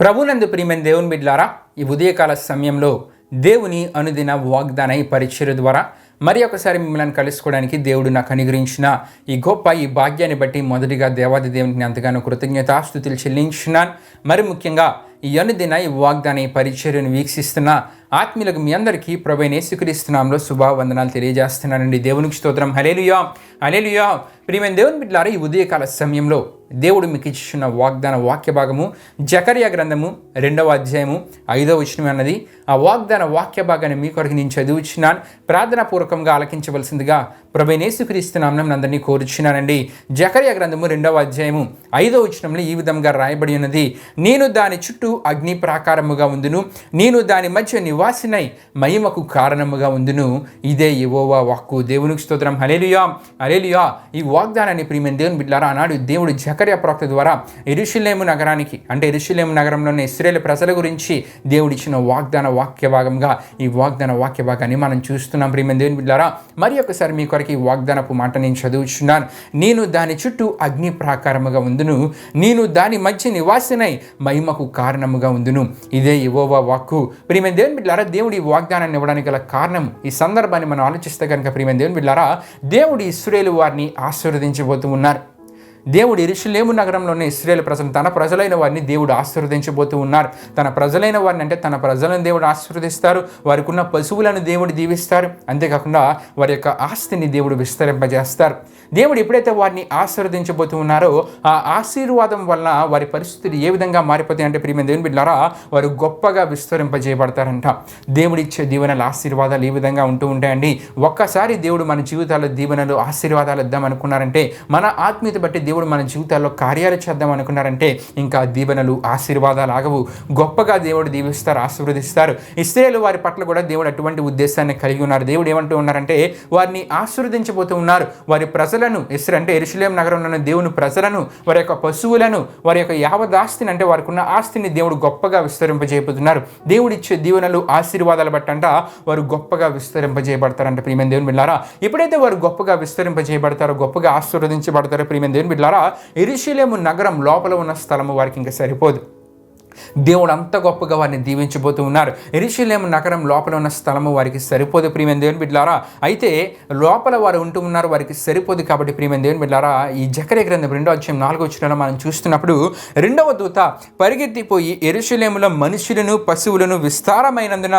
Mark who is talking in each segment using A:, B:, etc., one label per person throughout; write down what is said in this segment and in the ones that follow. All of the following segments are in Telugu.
A: ప్రభునందు ప్రియమైన దేవుని బిడ్డలారా, ఈ ఉదయకాల సమయంలో దేవుని అనుదిన వాగ్దాన ఈ పరిచర్య ద్వారా మరి ఒకసారి మిమ్మల్ని కలుసుకోవడానికి దేవుడు నాకు అనుగ్రహించిన ఈ భాగ్యాన్ని బట్టి మొదటిగా దేవాది దేవునికి ఎంతగానో కృతజ్ఞతాస్తుతులు చెల్లించున్నాను. మరి ముఖ్యంగా ఈ అనుదిన ఈ వాగ్దాన ఈ పరిచర్యను వీక్షిస్తున్న ఆత్మీయులకు మీ అందరికీ ప్రభువైన యేసుక్రీస్తు నామములో శుభవందనాలు తెలియజేస్తున్నానండి. దేవునికి స్తోత్రం. హల్లెలూయా హల్లెలూయా. ప్రియమైన దేవుని బిడ్డలారా, ఈ ఉదయకాల సమయంలో దేవుడు మీకు ఇచ్చిన వాగ్దాన వాక్య భాగము జకర్యా గ్రంథము 2వ అధ్యాయము 5వ వచనం అన్నది. ఆ వాగ్దాన వాక్య భాగాన్ని మీ కొరకు నేను చదివించినాను. ప్రార్థనాపూర్వకంగా ఆలకించవలసిందిగా ప్రభువైన యేసుక్రీస్తు నామమున అందరినీ కోరుచున్నానండి. జకర్యా గ్రంథము 2వ అధ్యాయము 5వ వచనంలో ఈ విధంగా రాయబడి ఉన్నది: నేను దాని చుట్టూ అగ్ని ప్రాకారముగా ఉందును, నేను దాని మధ్య నివాసినై మహిమకు కారణముగా ఉందును. ఇదే యెహోవా వాక్కు. దేవునికి స్తోత్రం. హల్లెలూయా హల్లెలూయా. ఈ వాగ్దానాన్ని ప్రియమైన దేవుని బిడ్డలారా, ఆనాడు దేవుడు జకర్యా ప్రవక్త ద్వారా యెరూషలేము నగరానికి, అంటే యెరూషలేము నగరంలోని ఇశ్రాయేలు ప్రజల గురించి దేవుడిచ్చిన వాగ్దాన వాక్య భాగంగా ఈ వాగ్దాన వాక్య భాగాన్ని మనం చూస్తున్నాం. ప్రియమైన దేవుని బిడ్డలారా, మరి ఒకసారి మీ కొరకు ఈ వాగ్దానపు మాట నేను చదువుచున్నాను. నేను దాని చుట్టూ అగ్ని ప్రాకారముగా ఉందును, నేను దాని మధ్య నివాసినై మహిమకు కారణముగా ఉందును. ఇదే యెహోవా వాక్కు. ప్రియమైన దేవుని బిడ్డలారా, దేవుడు ఈ వాగ్దానాన్ని ఇవ్వడానికి గల కారణం, ఈ సందర్భాన్ని మనం ఆలోచిస్తే కనుక ప్రియమైన దేవుని బిడ్డలారా, దేవుడు ఇశ్రాయేలు వారిని ఆశీర్వదించబోతూ ఉన్నారు. దేవుడు యెరూషలేము నగరంలోనే ఇశ్రాయేలు ప్రజలు, తన ప్రజలైన వారిని దేవుడు ఆశీర్వదించబోతూ ఉన్నారు. తన ప్రజలైన వారిని అంటే తన ప్రజలను దేవుడు ఆశీర్వదిస్తారు, వారికి ఉన్న పశువులను దేవుడు దీవిస్తారు, అంతేకాకుండా వారి యొక్క ఆస్తిని దేవుడు విస్తరింపజేస్తారు. దేవుడు ఎప్పుడైతే వారిని ఆశీర్వదించబోతూ ఉన్నారో ఆ ఆశీర్వాదం వలన వారి పరిస్థితులు ఏ విధంగా మారిపోతాయి అంటే ప్రియమైన దేవుని బిడ్డలారా, వారు గొప్పగా విస్తరింపజేయబడతారంట. దేవుడిచ్చే దీవెనలు ఆశీర్వాదాలు ఈ విధంగా ఉంటూ ఉంటాయండి. ఒక్కసారి దేవుడు మన జీవితాల్లో దీవెనలు ఆశీర్వాదాలు ఇద్దాం అనుకున్నారంటే, మన ఆత్మీయత బట్టి దేవుడు మన జీవితాల్లో కార్యాలు చేద్దాం అనుకున్నారంటే ఇంకా దీవెనలు ఆశీర్వాదాలు ఆగవు. గొప్పగా దేవుడు దీవిస్తారు, ఆశీర్వదిస్తారు. ఇశ్రాయేలు వారి పట్ల కూడా దేవుడు అటువంటి ఉద్దేశాన్ని కలిగి ఉన్నారు. దేవుడు ఏమంటూ ఉన్నారంటే, వారిని ఆశీర్వదించబోతూ ఉన్నారు. వారి ప్రజలను అంటే యెరూషలేము నగరంలో దేవుని ప్రజలను, వారి యొక్క పశువులను, వారి యొక్క యావదాస్తిని అంటే వారికి ఉన్న ఆస్తిని దేవుడు గొప్పగా విస్తరింపజేయబోతున్నారు. దేవుడిచ్చే దీవెనలు ఆశీర్వాదాలు బట్టంట వారు గొప్పగా విస్తరింపజేయబడతారంట. ప్రియమైన దేవుని బిడ్డలారా, ఎప్పుడైతే వారు గొప్పగా విస్తరింపజేయబడతారో, గొప్పగా ఆశీర్వదించబడతారో ప్రియమైన దేవుని బిడ్డలారా, యెరూషలేము నగరం లోపల ఉన్న స్థలము వారికి ఇంకా సరిపోదు. దేవుడు అంత గొప్పగా వారిని దీవించబోతూ ఉన్నారు. యెరూషలేము నగరం లోపల ఉన్న స్థలము వారికి సరిపోదు ప్రియమైన దేవుని బిడ్డలారా. అయితే లోపల వారు ఉంటూ ఉన్నారు, వారికి సరిపోదు. కాబట్టి ప్రియమైన దేవుని బిడ్డలారా, ఈ జకర్యా గ్రంథం 2వ అధ్యాయం 4వ వచనంలో మనం చూస్తున్నప్పుడు, 2వ దూత పరిగెత్తిపోయి యెరూషలేములో మనుషులను పశువులను విస్తారమైనందున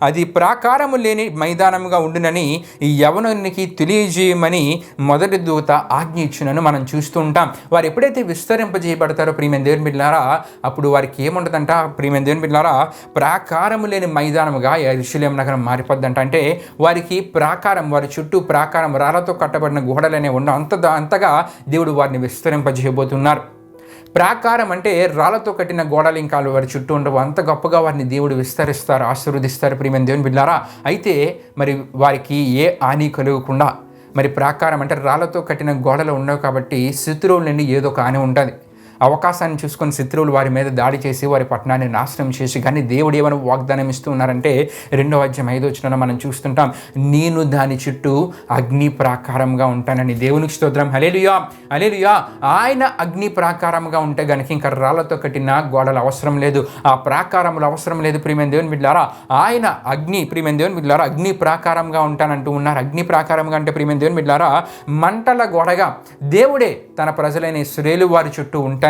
A: అది ప్రాకారము లేని మైదానముగా ఉండునని ఈ యవనునికి తెలియజేయమని మొదటి దూత ఆజ్ఞ ఇచ్చునని మనం చూస్తూ ఉంటాం. వారు ఎప్పుడైతే విస్తరింపజేయబడతారో ప్రియమైన దేవుని బిడ్డలారా, అప్పుడు వారికి ఉంటుందంట ప్రియమైన దేవుని బిడ్డలారా, ప్రాకారము లేని మైదానముగా యెరూషలేము నగరం మారిపోద్దంట. అంటే వారికి ప్రాకారం, వారి చుట్టూ ప్రాకారం, రాళ్లతో కట్టబడిన గోడలనే ఉండవు. అంతగా దేవుడు వారిని విస్తరింపజేయబోతున్నారు. ప్రాకారం అంటే రాళ్లతో కట్టిన గోడలు ఇంకా వారి చుట్టూ ఉండవు. అంత గొప్పగా వారిని దేవుడు విస్తరిస్తారు, ఆశీర్వదిస్తారు ప్రియమైన దేవుని బిడ్డలారా. అయితే మరి వారికి ఏ హాని కలగకుండా, మరి ప్రాకారం అంటే రాళ్లతో కట్టిన గోడలు ఉండవు కాబట్టి శత్రువుల నుండి ఏదో ఒక హాని ఉంటుంది. అవకాశాన్ని చూసుకొని శత్రువులు వారి మీద దాడి చేసి వారి పట్టణాన్ని నాశనం చేసి, కానీ దేవుడు ఏమైనా వాగ్దానం ఇస్తూ ఉన్నారంటే 2వ అధ్యాయం 5వ వచనంలో మనం చూస్తుంటాం, నేను దాని చుట్టూ అగ్ని ప్రాకారంగా ఉంటానని. దేవునికి స్తోత్రం. హల్లెలూయా హల్లెలూయా. ఆయన అగ్ని ప్రాకారంగా ఉంటే గనుక ఇంకా రాళ్లతో కట్టిన గోడలు అవసరం లేదు, ఆ ప్రాకారములు అవసరం లేదు ప్రియమైన దేవుని బిడ్డలారా. ఆయన ప్రియమైన దేవుని బిడ్డలారా అగ్ని ప్రాకారంగా ఉంటానంటూ ఉన్నారు. అగ్ని ప్రాకారంగా అంటే ప్రియమైన దేవుని బిడ్డలారా, మంటల గోడగా దేవుడే తన ప్రజలైన ఇశ్రాయేలు వారి చుట్టూ ఉంటానని,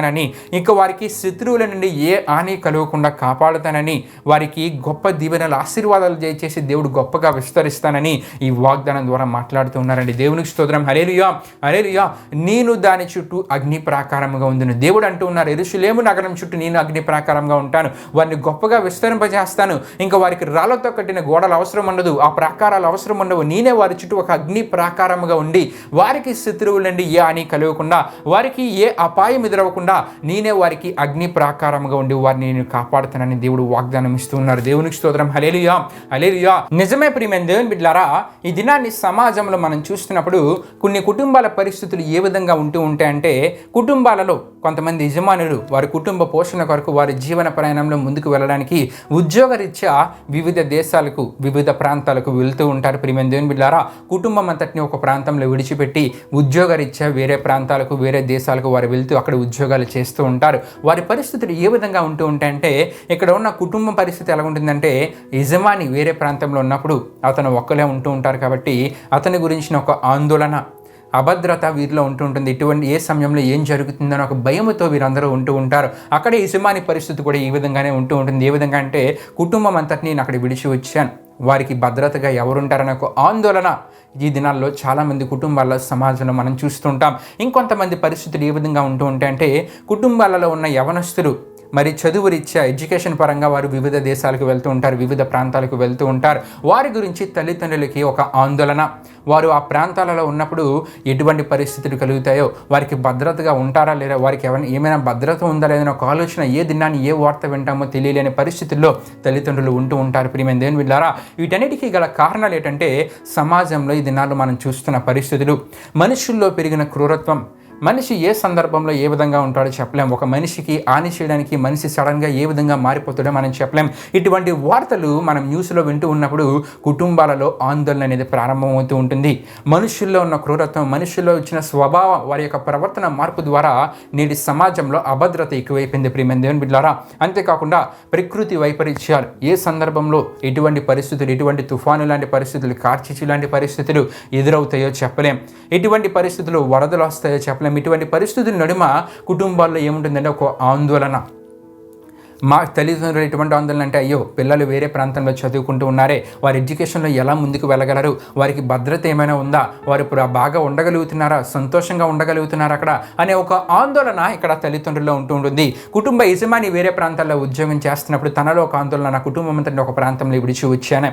A: ఇంకా వారికి శత్రువుల నుండి ఏ హాని కలగకుండా కాపాడుతానని, వారికి గొప్ప దీవెనలు ఆశీర్వాదాలు దయచేసి దేవుడు గొప్పగా విస్తరిస్తానని ఈ వాగ్దానం ద్వారా మాట్లాడుతూ ఉన్నారండి. దేవునికి స్తోత్రం. హల్లెలూయా హల్లెలూయా. నేను దాని చుట్టూ అగ్ని ప్రాకారంగా ఉందును. దేవుడు అంటూ ఉన్నారు, యెరూషలేము నగరం చుట్టూ నేను అగ్ని ప్రాకారంగా ఉంటాను, వారిని గొప్పగా విస్తరింపజేస్తాను. ఇంకా వారికి రాళ్లతో కట్టిన గోడలు అవసరం ఉండదు, ఆ ప్రాకారాలు అవసరం ఉండవు. నేనే వారి చుట్టూ ఒక అగ్ని ప్రాకారంగా ఉండి వారికి శత్రువుల నుండి ఏ హాని కలగకుండా, వారికి ఏ అపాయం ఎదురవ్వకుండా నేనే వారికి అగ్ని ప్రాకారంగా ఉండి వారిని నేను కాపాడుతానని దేవుడు వాగ్దానం ఇస్తూ ఉన్నారు. దేవునికి స్తోత్రం. హల్లెలూయా హల్లెలూయా. నిజమే ప్రియమైన దేవుని బిడ్డలారా, ఈ దినాన్ని సమాజంలో మనం చూస్తున్నప్పుడు కొన్ని కుటుంబాల పరిస్థితులు ఏ విధంగా ఉంటూ ఉంటాయంటే, కుటుంబాలలో కొంతమంది యజమానులు వారి కుటుంబ పోషణ కొరకు వారి జీవన ప్రయాణంలో ముందుకు వెళ్ళడానికి ఉద్యోగరీత్యా వివిధ దేశాలకు, వివిధ ప్రాంతాలకు వెళ్తూ ఉంటారు. ప్రియమైన దేవుని బిడ్డలారా, కుటుంబం అంతటిని ఒక ప్రాంతంలో విడిచిపెట్టి ఉద్యోగరీత్యా వేరే ప్రాంతాలకు, వేరే దేశాలకు వారు వెళ్తూ అక్కడ ఉద్యోగ ఉద్యోగాలు చేస్తూ ఉంటారు. వారి పరిస్థితులు ఏ విధంగా ఉంటూ ఉంటాయంటే, ఇక్కడ ఉన్న కుటుంబ పరిస్థితి ఎలా ఉంటుందంటే, యజమాని వేరే ప్రాంతంలో ఉన్నప్పుడు అతను ఒక్కలే ఉంటూ ఉంటారు కాబట్టి అతని గురించిన ఒక ఆందోళన, అభద్రత వీరిలో ఉంటూ ఉంటుంది. ఇటువంటి ఏ సమయంలో ఏం జరుగుతుందని ఒక భయంతో వీరందరూ ఉంటూ ఉంటారు. అక్కడే యజమాని పరిస్థితి కూడా ఈ విధంగానే ఉంటూ ఉంటుంది. ఏ విధంగా అంటే, కుటుంబం అంతటిని నేను అక్కడ విడిచి వచ్చాను, వారికి భద్రతగా ఎవరుంటారనే ఒక ఆందోళన ఈ దినాల్లో చాలామంది కుటుంబాల సమాజంలో మనం చూస్తుంటాం. ఇంకొంతమంది పరిస్థితులు ఏ విధంగా ఉంటూ ఉంటాయంటే, కుటుంబాలలో ఉన్న యవనస్తులు మరి చదువు రీత్యా ఎడ్యుకేషన్ పరంగా వారు వివిధ దేశాలకు వెళ్తూ ఉంటారు, వివిధ ప్రాంతాలకు వెళ్తూ ఉంటారు. వారి గురించి తల్లిదండ్రులకి ఒక ఆందోళన. వారు ఆ ప్రాంతాలలో ఉన్నప్పుడు ఎటువంటి పరిస్థితులు కలుగుతాయో, వారికి భద్రతగా ఉంటారా లేదా, వారికి ఏమైనా భద్రత ఉందా లేదని ఒక ఆలోచన, ఏ దినాన్ని ఏ వార్త వింటామో తెలియలేని పరిస్థితుల్లో తల్లిదండ్రులు ఉంటూ ఉంటారు. ప్రియమైన దేవుని బిడ్డలారా, వీటన్నిటికీ గల కారణాలు ఏంటంటే, సమాజంలో ఈ దినాల్లో మనం చూస్తున్న పరిస్థితులు, మనుషుల్లో పెరిగిన క్రూరత్వం. మనిషి ఏ సందర్భంలో ఏ విధంగా ఉంటాడో చెప్పలేం. ఒక మనిషికి హాని చేయడానికి మనిషి సడన్గా ఏ విధంగా మారిపోతాడో మనం చెప్పలేం. ఇటువంటి వార్తలు మనం న్యూస్లో వింటూ ఉన్నప్పుడు కుటుంబాలలో ఆందోళన అనేది ప్రారంభమవుతూ ఉంటుంది. మనుషుల్లో ఉన్న క్రూరత్వం, మనుషుల్లో వచ్చిన స్వభావం, వారి యొక్క ప్రవర్తన మార్పు ద్వారా నేటి సమాజంలో అభద్రత ఎక్కువైపోయింది. ప్రియమైన దేవుని బిడ్డలారా, అంతేకాకుండా ప్రకృతి వైపరీత్యాలు, ఏ సందర్భంలో ఎటువంటి పరిస్థితులు, ఎటువంటి తుఫాను లాంటి పరిస్థితులు, కార్చిచ్చు లాంటి పరిస్థితులు ఎదురవుతాయో చెప్పలేం. ఎటువంటి పరిస్థితులు వరదలు వస్తాయో చెప్పలేం. ఇటువంటి పరిస్థితుల నడుమ కుటుంబాల్లో ఏముంటుందంటే ఒక ఆందోళన. మా తల్లిదండ్రులు ఎటువంటి ఆందోళన అంటే, అయ్యో పిల్లలు వేరే ప్రాంతంలో చదువుకుంటూ ఉన్నారే, వారి ఎడ్యుకేషన్లో ఎలా ముందుకు వెళ్ళగలరు, వారికి భద్రత ఏమైనా ఉందా, వారు ఇప్పుడు బాగా ఉండగలుగుతున్నారా, సంతోషంగా ఉండగలుగుతున్నారా అక్కడ అనే ఒక ఆందోళన ఇక్కడ తల్లిదండ్రుల్లో ఉంటూ ఉంటుంది. కుటుంబ యజమాని వేరే ప్రాంతాల్లో ఉద్యోగం చేస్తున్నప్పుడు తనలో ఒక ఆందోళన, నా కుటుంబం అంతా ఒక ప్రాంతంలో విడిచి వచ్చాను,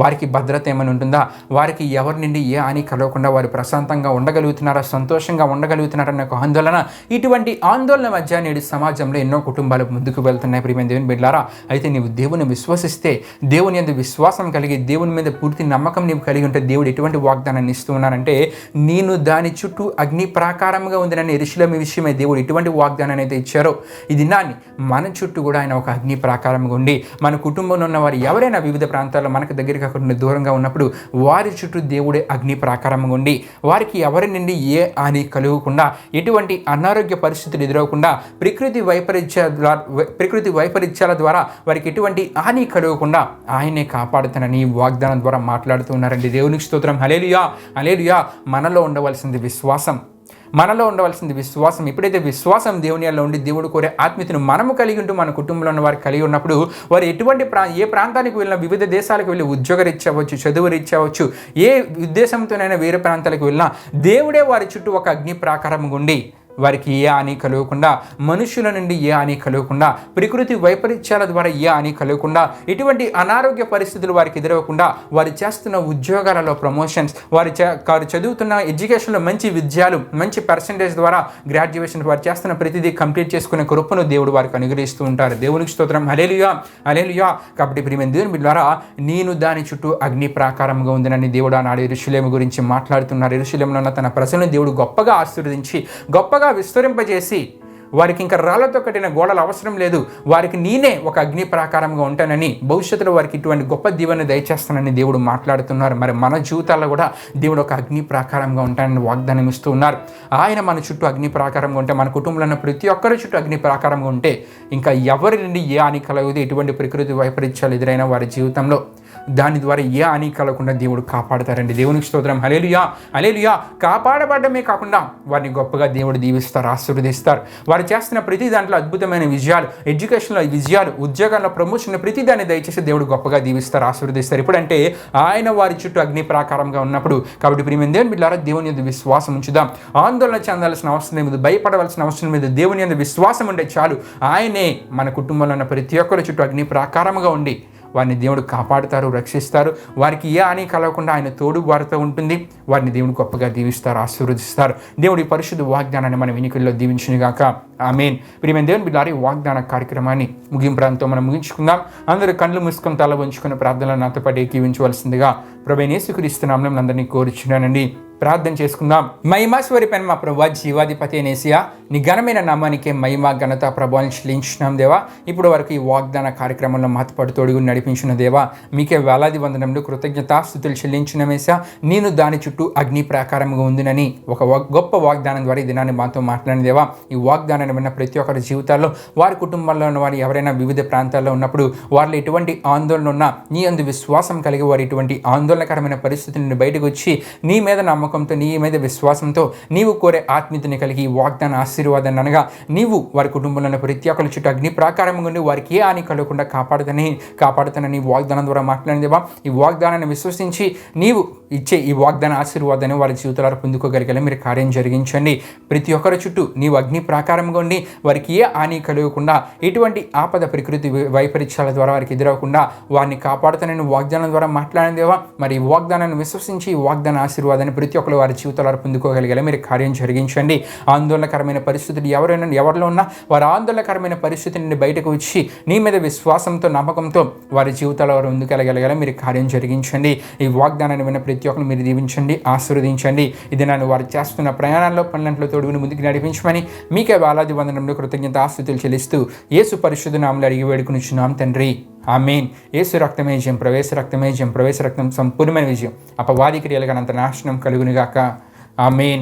A: వారికి భద్రత ఏమైనా ఉంటుందా, వారికి ఎవరి నుండి ఏ హాని కలగకుండా వారు ప్రశాంతంగా ఉండగలుగుతున్నారా, సంతోషంగా ఉండగలుగుతున్నారా అనే ఒక ఆందోళన. ఇటువంటి ఆందోళన మధ్య నేడు సమాజంలో ఎన్నో కుటుంబాలు ముందుకు వెళ్తున్నాయి. ప్రియమైన దేవుని బిడ్డలారా, అయితే నీవు దేవుని విశ్వసిస్తే, దేవుని యందు విశ్వాసం కలిగి, దేవుని మీద పూర్తి నమ్మకం నీవు కలిగి ఉంటే, దేవుడు ఎటువంటి వాగ్దానాన్ని ఇస్తూ ఉన్నానంటే, నేను దాని చుట్టూ అగ్ని ప్రాకారంగా ఉంది నన్ను యెరూషలేము విషయమై దేవుడు ఎటువంటి వాగ్దానాన్ని అయితే ఇచ్చారో, ఈ దినాన్ని మన చుట్టూ కూడా ఆయన ఒక అగ్ని ప్రాకారంగా ఉండి, మన కుటుంబంలో ఉన్న వారు ఎవరైనా వివిధ ప్రాంతాల్లో మనకు దగ్గర కాకుండా దూరంగా ఉన్నప్పుడు వారి చుట్టూ దేవుడే అగ్ని ప్రాకారంగా ఉండి, వారికి ఎవరి నుండి ఏ హాని కలుగకుండా, ఎటువంటి అనారోగ్య పరిస్థితులు ఎదురవకుండా, ప్రకృతి వైపరీత్యాల ద్వారా వారికి ఎటువంటి హాని కలగకుండా ఆయనే కాపాడుతానని వాగ్దానం ద్వారా మాట్లాడుతూ ఉన్నారండి. దేవునికి స్తోత్రం. హల్లెలూయా, హల్లెలూయా. మనలో ఉండవలసింది విశ్వాసం. ఎప్పుడైతే విశ్వాసం దేవునిలో ఉండి దేవుడు కోరే ఆత్మీయతను మనము కలిగి ఉంటూ మన కుటుంబంలో ఉన్న వారు కలిగి ఉన్నప్పుడు, వారు ఎటువంటి ఏ ప్రాంతానికి వెళ్ళినా, వివిధ దేశాలకు వెళ్ళి ఉద్యోగరీత్యా అవ్వచ్చు, చదువు రీత్యా అవ్వచ్చు, ఏ ఉద్దేశంతోనైనా వేరే ప్రాంతాలకు వెళ్ళినా దేవుడే వారి చుట్టూ ఒక అగ్ని ప్రాకారం ఉండి వారికి ఏ హాని కలగకుండా, మనుషుల నుండి ఏ హాని కలగకుండా, ప్రకృతి వైపరీత్యాల ద్వారా ఏ హాని కలగకుండా, ఎటువంటి అనారోగ్య పరిస్థితులు వారికి ఎదురవ్వకుండా, వారు చేస్తున్న ఉద్యోగాలలో ప్రమోషన్స్, వారు చదువుతున్న ఎడ్యుకేషన్లో మంచి విద్యాలు, మంచి పర్సంటేజ్ ద్వారా గ్రాడ్యుయేషన్, వారు చేస్తున్న ప్రతిదీ కంప్లీట్ చేసుకునే కృపను దేవుడు వారికి అనుగ్రహిస్తూ ఉంటారు. దేవునికి స్తోత్రం. హల్లెలూయా, హల్లెలూయా. కాబట్టి ప్రియమైన దేవుని బిడ్డలారా, నేను దాని చుట్టూ అగ్ని ప్రాకారంగా ఉందని దేవుడు ఆనాడు యెరూషలేము గురించి మాట్లాడుతున్నారు. యెరూషలేములో ఉన్న తన ప్రజలను దేవుడు గొప్పగా ఆశీర్వదించి, గొప్పగా విస్తరింపజేసి, వారికి ఇంకా రాళ్లతో కట్టిన గోడలు అవసరం లేదు, వారికి నేనే ఒక అగ్ని ప్రాకారంగా ఉంటానని, భవిష్యత్తులో వారికి ఇటువంటి గొప్ప దీవెన దయచేస్తానని దేవుడు మాట్లాడుతున్నారు. మరి మన జీవితాల్లో కూడా దేవుడు ఒక అగ్ని ప్రాకారంగా ఉంటానని వాగ్దానం ఇస్తూ ఉన్నారు. ఆయన మన చుట్టూ అగ్ని ప్రాకారంగా ఉంటే, మన కుటుంబంలో ఉన్న ప్రతి ఒక్కరి చుట్టూ అగ్ని ప్రాకారంగా ఉంటే, ఇంకా ఎవరి నుండి ఏ హాని కలగదు, ఎటువంటి ప్రకృతి వైపరీత్యాలు ఎదురైన వారి జీవితంలో దాని ద్వారా ఏ హాని కలగకుండా దేవుడు కాపాడతారండి. దేవునికి స్తోత్రం. హల్లెలూయా, హల్లెలూయా. కాపాడబడమే కాకుండా వారిని గొప్పగా దేవుడు దీవిస్తారు, ఆశీర్వదిస్తారు. వారు చేస్తున్న ప్రతి దాంట్లో అద్భుతమైన విజయాలు, ఎడ్యుకేషన్లో విజయాలు, ఉద్యోగాల్లో ప్రమోషన్, ప్రతి దాన్ని దయచేసి దేవుడు గొప్పగా దీవిస్తారు, ఆశీర్వదిస్తారు. ఎప్పుడంటే ఆయన వారి చుట్టూ అగ్ని ప్రాకారంగా ఉన్నప్పుడు. కాబట్టి ప్రియమైన దేవుని బిడ్డలారా, దేవుని యందు విశ్వాసం ఉంచుదాం. ఆందోళన చెందాల్సిన అవసరం లేదు, భయపడవలసిన అవసరం లేదు. దేవుని యందు విశ్వాసం ఉంటే చాలు. ఆయనే మన కుటుంబంలో ఉన్న ప్రతి ఒక్కరి చుట్టూ అగ్ని ప్రాకారంగా ఉండి వారిని దేవుడు కాపాడుతారు, రక్షిస్తారు. వారికి ఏ హాని కలగకుండా ఆయన తోడు వారితో ఉంటుంది. వారిని దేవుడు గొప్పగా దీవిస్తారు, ఆశీర్వదిస్తారు. దేవుడి పరిశుద్ధ వాగ్దానాన్ని మన వినికిల్లో దీవించునుగాక. ఆమేన్. ప్రియమైన దేవుని బిడ్డలారా, ఈ వాగ్దాన కార్యక్రమాన్ని ముగింపుతో మనం ముగించుకుందాం. అందరూ కళ్ళు మూసుకొని తల వంచుకుని ప్రార్థనలు నాతో పాటు ఏకీవించవలసిందిగా ప్రభువైన యేసుక్రీస్తు నామములో అందరినీ కోరుచున్నానండి. ప్రార్థన చేసుకుందాం. మహిమాశ్వరి పెన్ మా ప్రభు జీవాధిపతి నేసియా, నీ ఘనమైన నామానికే మహిమ, ఘనత, ప్రభావం చెల్లించున్నాం దేవా. ఇప్పుడు వరకు ఈ వాగ్దాన కార్యక్రమంలో మాతోపాటు తోడుగు నడిపించిన దేవా, మీకే వేలాది వందనములు, కృతజ్ఞతాస్తుతులు చెల్లించున్నామేసా. నేను దాని చుట్టూ అగ్ని ప్రాకారంగా ఉందినని ఒక గొప్ప వాగ్దానం ద్వారా ఈ దినాన్ని మాతో మాట్లాడిన దేవా, ఈ వాగ్దానాన్ని వాగ్దానాన్ని విన్న ప్రతి ఒక్కరి జీవితాల్లో, వారి కుటుంబాల్లో ఉన్న వారు ఎవరైనా వివిధ ప్రాంతాల్లో ఉన్నప్పుడు వారిలో ఎటువంటి ఆందోళన ఉన్నా నీ అందు విశ్వాసం కలిగి వారు ఇటువంటి ఆందోళనకరమైన పరిస్థితి నుండి బయటకు వచ్చి నీ మీద నమ్మకంతో, నీ మీద విశ్వాసంతో నీవు కోరే ఆత్మీయతని కలిగి ఈ వాగ్దాన ఆశీర్వాదాన్ని అనగా నీవు వారి కుటుంబంలో ఉన్న ప్రతి ఒక్కరి చుట్టూ అగ్ని ప్రాకారం ఉండి వారికి ఏ హాని కలగకుండా కాపాడుతానని వాగ్దానం ద్వారా మాట్లాడినదేవా. ఈ వాగ్దానాన్ని విశ్వసించి నీవు ఇచ్చే ఈ వాగ్దాన ఆశీర్వాదాన్ని వారి జీవితాలను పొందుకోగలిగేలా మీరు కార్యం జరిగించండి. ప్రతి ఒక్కరి చుట్టూ నీవు అగ్ని ప్రాకారంగా ఉండి వారికి ఏ హాని కలగకుండా, ఎటువంటి ఆపద ప్రకృతి వైపరీత్యాల ద్వారా వారికి ఎదురవకుండా వారిని కాపాడుతానని వాగ్దానం ద్వారా మాట్లాడినదేవా. మరి ఈ వాగ్దానాన్ని విశ్వసించి ఈ వాగ్దాన ఆశీర్వాదాన్ని ప్రతి ఒక్కరు వారి జీవితాలను పొందుకోగలిగేలా మీరు కార్యం జరిగించండి. ఆందోళనకరమైన పరిస్థితులు ఎవరిలో ఉన్నా వారి ఆందోళనకరమైన పరిస్థితి నుండి బయటకు వచ్చి నీ మీద విశ్వాసంతో, నమ్మకంతో వారి జీవితాల వారు ముందుకెళ్ళగలిగేలా మీరు కార్యం జరిగించండి. ఈ వాగ్దానాన్ని విన్న ప్రతి ఒక్కరు మీరు దీవించండి, ఆశీర్వదించండి. ఇది నన్ను వారు చేస్తున్న ప్రయాణాల్లో, పనులంట్లో తోడుగుని ముందుకు నడిపించమని మీకే వేలాది వందనంలో కృతజ్ఞత ఆస్తుతులు చెల్లిస్తూ యేసు పరిశుద్ధ నామములో అడిగి వేడుకొనుచున్నాం తండ్రి, ఆమేన్. యేసు రక్తమే విజయం, ప్రవేశ రక్తమే విజయం, ప్రవేశ రక్తం సంపూర్ణమైన విజయం, అపవాది క్రియలుగా అంత నాశనం కలుగునుగాక. ఆమేన్.